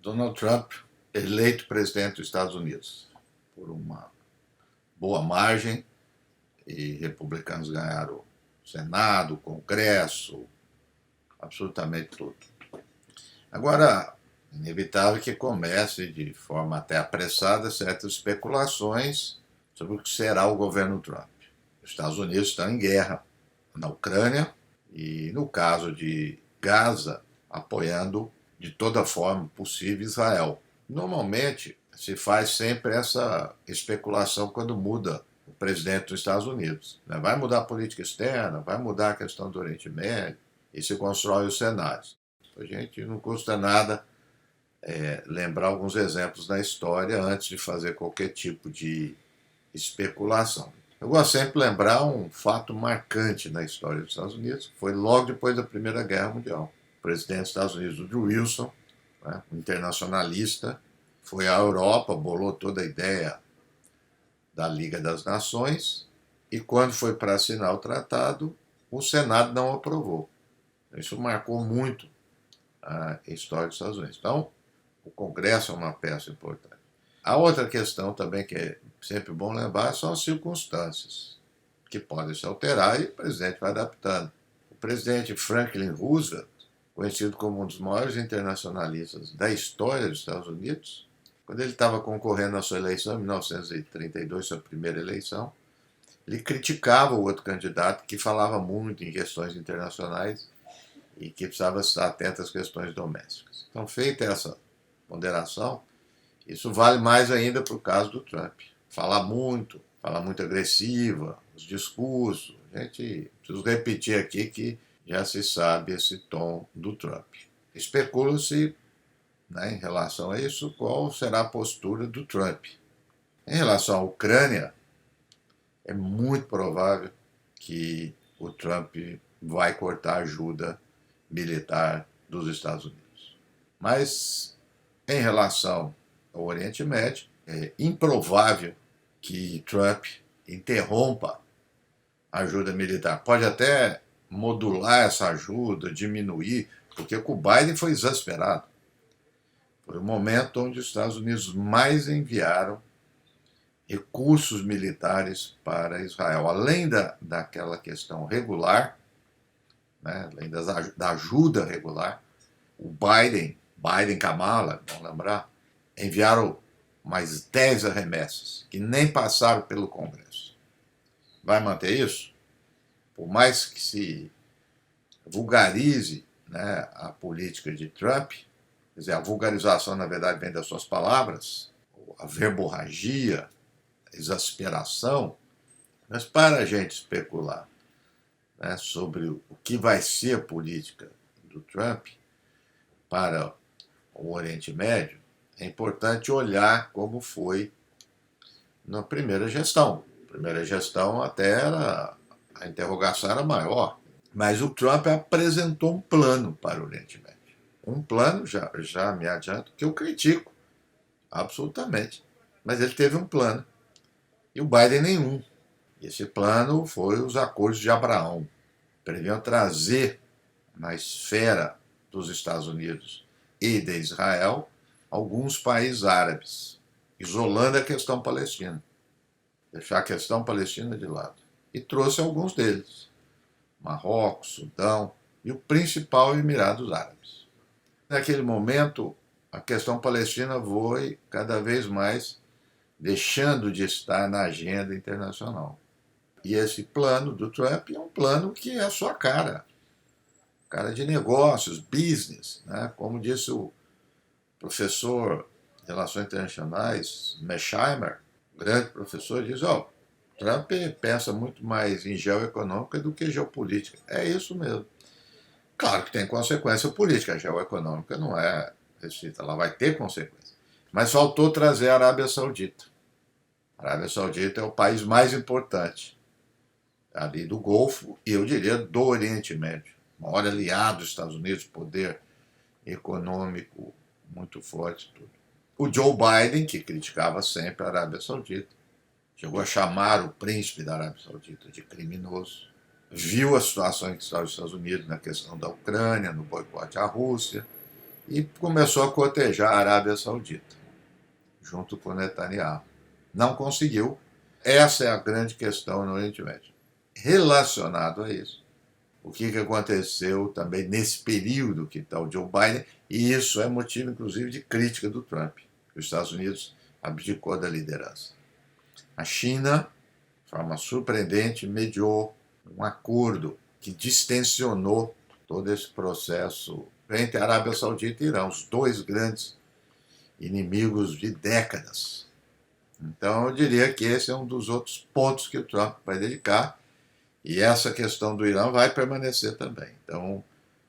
Donald Trump, eleito presidente dos Estados Unidos, por uma boa margem, e republicanos ganharam o Senado, o Congresso, absolutamente tudo. Agora, inevitável que comece, de forma até apressada, certas especulações sobre o que será o governo Trump. Os Estados Unidos estão em guerra na Ucrânia e, no caso de Gaza, apoiando de toda forma possível Israel. Normalmente se faz sempre essa especulação quando muda o presidente dos Estados Unidos. Vai mudar a política externa, vai mudar a questão do Oriente Médio e se constrói os cenários. A gente não custa nada lembrar alguns exemplos da história antes de fazer qualquer tipo de especulação. Eu gosto sempre de lembrar um fato marcante na história dos Estados Unidos, foi logo depois da Primeira Guerra Mundial. O presidente dos Estados Unidos, Woodrow Wilson, um internacionalista, foi à Europa, bolou toda a ideia da Liga das Nações e quando foi para assinar o tratado, o Senado não aprovou. Isso marcou muito a história dos Estados Unidos. Então, o Congresso é uma peça importante. A outra questão também que é sempre bom lembrar são as circunstâncias, que podem se alterar e o presidente vai adaptando. O presidente Franklin Roosevelt, conhecido como um dos maiores internacionalistas da história dos Estados Unidos, quando ele estava concorrendo à sua eleição, em 1932, sua primeira eleição, ele criticava o outro candidato que falava muito em questões internacionais e que precisava estar atento às questões domésticas. Então, feita essa ponderação, isso vale mais ainda para o caso do Trump. Fala muito agressiva, os discursos. A gente preciso repetir aqui que já se sabe esse tom do Trump. Especula-se, em relação a isso, qual será a postura do Trump. Em relação à Ucrânia, é muito provável que o Trump vai cortar a ajuda militar dos Estados Unidos. Mas, em relação ao Oriente Médio, é improvável que Trump interrompa a ajuda militar. Pode até modular essa ajuda, diminuir, porque com o Biden foi exasperado. Foi o momento onde os Estados Unidos mais enviaram recursos militares para Israel. Além daquela questão regular, além da ajuda regular, o Biden Kamala, vamos lembrar, enviaram mais 10 remessas, que nem passaram pelo Congresso. Vai manter isso? Por mais que se vulgarize a política de Trump, quer dizer, a vulgarização, na verdade, vem das suas palavras, a verborragia, a exasperação, mas para a gente especular sobre o que vai ser a política do Trump para o Oriente Médio, é importante olhar como foi na primeira gestão. Na primeira gestão até a interrogação era maior, mas o Trump apresentou um plano para o Oriente Médio. Um plano, já me adianto, que eu critico, absolutamente. Mas ele teve um plano, e o Biden nenhum. Esse plano foi os Acordos de Abraão. Previam trazer na esfera dos Estados Unidos e de Israel alguns países árabes, isolando a questão palestina, deixar a questão palestina de lado. E trouxe alguns deles, Marrocos, Sudão e o principal Emirados Árabes. Naquele momento, a questão palestina foi cada vez mais deixando de estar na agenda internacional. E esse plano do Trump é um plano que é a sua cara de negócios, business, como disse o professor de Relações Internacionais, Mearsheimer, grande professor, diz, Trump pensa muito mais em geoeconômica do que geopolítica. É isso mesmo. Claro que tem consequência política, a geoeconômica não é restrita, ela vai ter consequência. Mas faltou trazer a Arábia Saudita. A Arábia Saudita é o país mais importante ali do Golfo e, eu diria, do Oriente Médio. O maior aliado dos Estados Unidos, poder econômico muito forte. Tudo. O Joe Biden, que criticava sempre a Arábia Saudita, chegou a chamar o príncipe da Arábia Saudita de criminoso, viu a situação em que está os Estados Unidos na questão da Ucrânia, no boicote à Rússia, e começou a cotejar a Arábia Saudita, junto com Netanyahu. Não conseguiu. Essa é a grande questão no Oriente Médio. Relacionado a isso, o que aconteceu também nesse período que está o Joe Biden, e isso é motivo, inclusive, de crítica do Trump. Os Estados Unidos abdicou da liderança. A China, de forma surpreendente, mediou um acordo que distensionou todo esse processo entre a Arábia Saudita e Irã, os dois grandes inimigos de décadas. Então, eu diria que esse é um dos outros pontos que o Trump vai dedicar, e essa questão do Irã vai permanecer também. Então,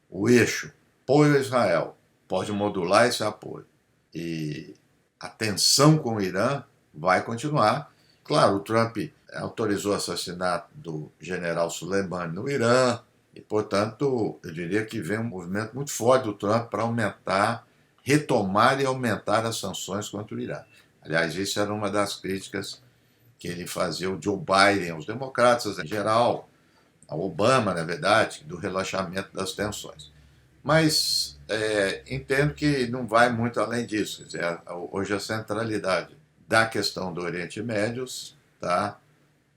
o eixo apoio a Israel pode modular esse apoio, e a tensão com o Irã vai continuar. Claro, o Trump autorizou o assassinato do general Soleimani no Irã, e, portanto, eu diria que vem um movimento muito forte do Trump para aumentar, retomar e aumentar as sanções contra o Irã. Aliás, isso era uma das críticas que ele fazia ao Joe Biden, aos democratas em geral, ao Obama, na verdade, do relaxamento das tensões. Mas entendo que não vai muito além disso. Quer dizer, hoje a centralidade da questão do Oriente Médio está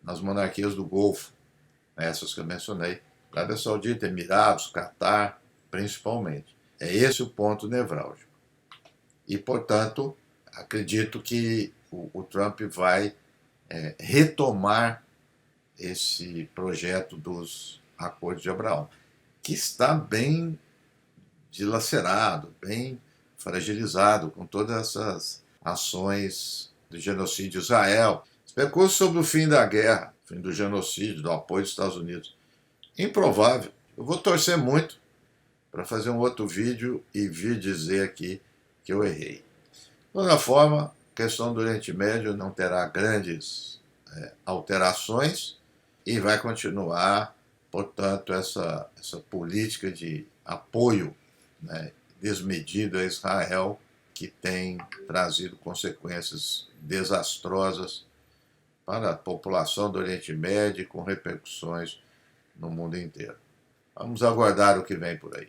nas monarquias do Golfo, essas que eu mencionei, Arábia Saudita, Emirados, Catar, principalmente. É esse o ponto nevrálgico. E, portanto, acredito que o Trump vai retomar esse projeto dos Acordos de Abraão, que está bem dilacerado, bem fragilizado com todas essas ações de genocídio de Israel. Especula sobre o fim da guerra, fim do genocídio, do apoio dos Estados Unidos. Improvável. Eu vou torcer muito para fazer um outro vídeo e vir dizer aqui que eu errei. De toda forma, a questão do Oriente Médio não terá grandes alterações e vai continuar, portanto, essa política de apoio desmedido a Israel, que tem trazido consequências desastrosas para a população do Oriente Médio, com repercussões no mundo inteiro. Vamos aguardar o que vem por aí.